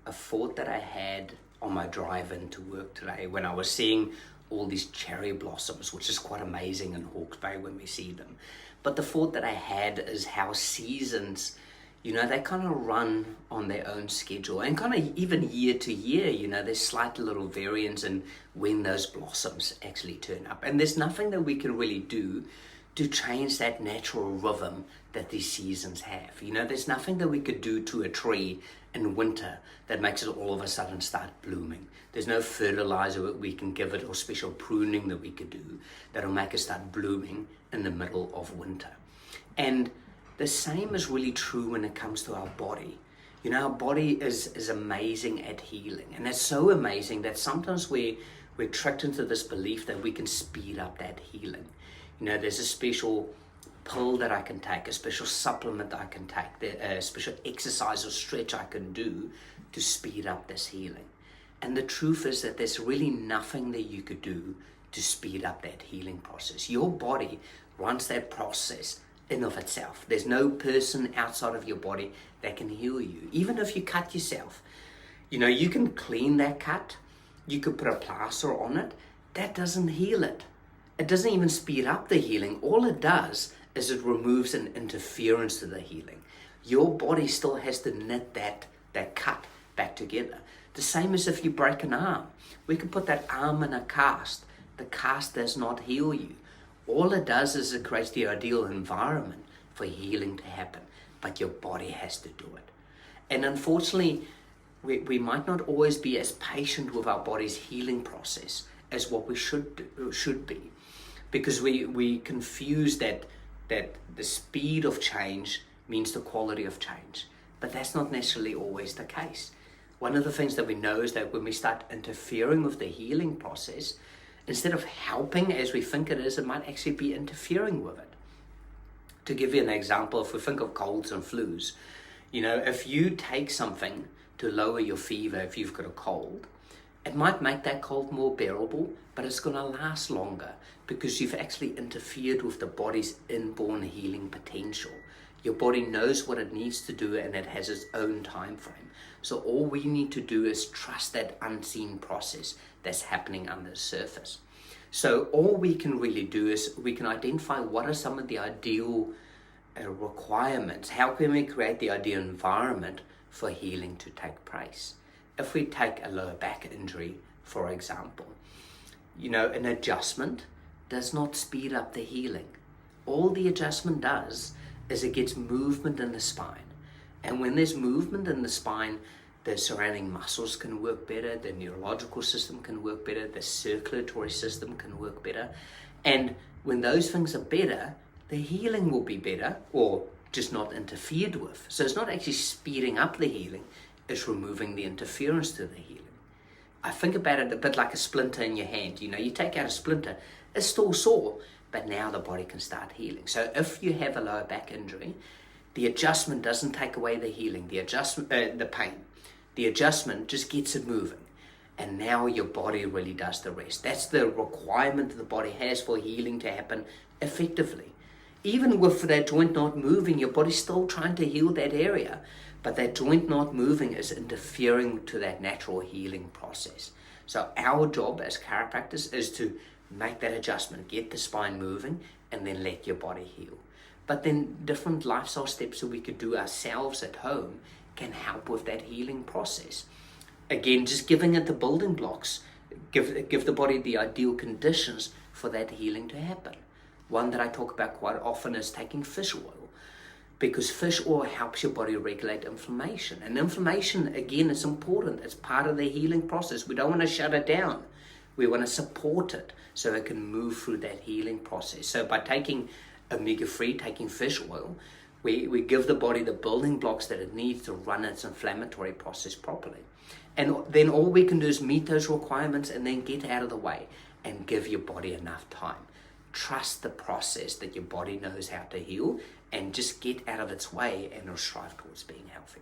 a thought that I had on my drive into work today when I was seeing all these cherry blossoms, which is quite amazing in Hawke's Bay when we see them. But the thought that I had is how seasons, they kind of run on their own schedule, and kind of even year to year, there's slight little variance in when those blossoms actually turn up. And there's nothing that we can really do to change that natural rhythm that these seasons have. There's nothing that we could do to a tree in winter that makes it all of a sudden start blooming. There's no fertilizer that we can give it or special pruning that we could do that'll make it start blooming in the middle of winter. And the same is really true when it comes to our body. Our body is amazing at healing, and it's so amazing that sometimes we're tricked into this belief that we can speed up that healing. There's a special pill that I can take, a special supplement I can take, a special exercise or stretch I can do to speed up this healing. And the truth is that there's really nothing that you could do to speed up that healing process. Your body runs that process in of itself. There's no person outside of your body that can heal you. Even if you cut yourself, you can clean that cut, you could put a plaster on it, that doesn't heal it. It doesn't even speed up the healing. All it does is it removes an interference to the healing. Your body still has to knit that cut back together. The same as if you break an arm. We could put that arm in a cast. The cast does not heal you. All it does is it creates the ideal environment for healing to happen, but your body has to do it. And unfortunately, we might not always be as patient with our body's healing process as what we should be, because we confuse that the speed of change means the quality of change, but that's not necessarily always the case. One of the things that we know is that when we start interfering with the healing process, instead of helping as we think it is, it might actually be interfering with it. To give you an example, if we think of colds and flus, if you take something to lower your fever, if you've got a cold, it might make that cold more bearable, but it's going to last longer because you've actually interfered with the body's inborn healing potential. Your body knows what it needs to do, and it has its own time frame. So all we need to do is trust that unseen process that's happening under the surface. So all we can really do is we can identify what are some of the ideal requirements. How can we create the ideal environment for healing to take place? If we take a lower back injury, for example, an adjustment does not speed up the healing. All the adjustment does is it gets movement in the spine. And when there's movement in the spine, the surrounding muscles can work better, the neurological system can work better, the circulatory system can work better. And when those things are better, the healing will be better, or just not interfered with. So it's not actually speeding up the healing, it's removing the interference to the healing. I think about it a bit like a splinter in your hand. You take out a splinter, it's still sore, but now the body can start healing. So if you have a lower back injury, the adjustment doesn't take away the healing, the pain. The adjustment just gets it moving. And now your body really does the rest. That's the requirement the body has for healing to happen effectively. Even with that joint not moving, your body's still trying to heal that area. But that joint not moving is interfering to that natural healing process. So our job as chiropractors is to make that adjustment, get the spine moving, and then let your body heal. But then different lifestyle steps that we could do ourselves at home can help with that healing process. Again, just giving it the building blocks, give the body the ideal conditions for that healing to happen. One that I talk about quite often is taking fish oil, because fish oil helps your body regulate inflammation. And inflammation, again, is important. It's part of the healing process. We don't want to shut it down. We want to support it so it can move through that healing process. So by taking omega-3, taking fish oil, we give the body the building blocks that it needs to run its inflammatory process properly. And then all we can do is meet those requirements and then get out of the way and give your body enough time. Trust the process that your body knows how to heal, and just get out of its way and strive towards being healthy.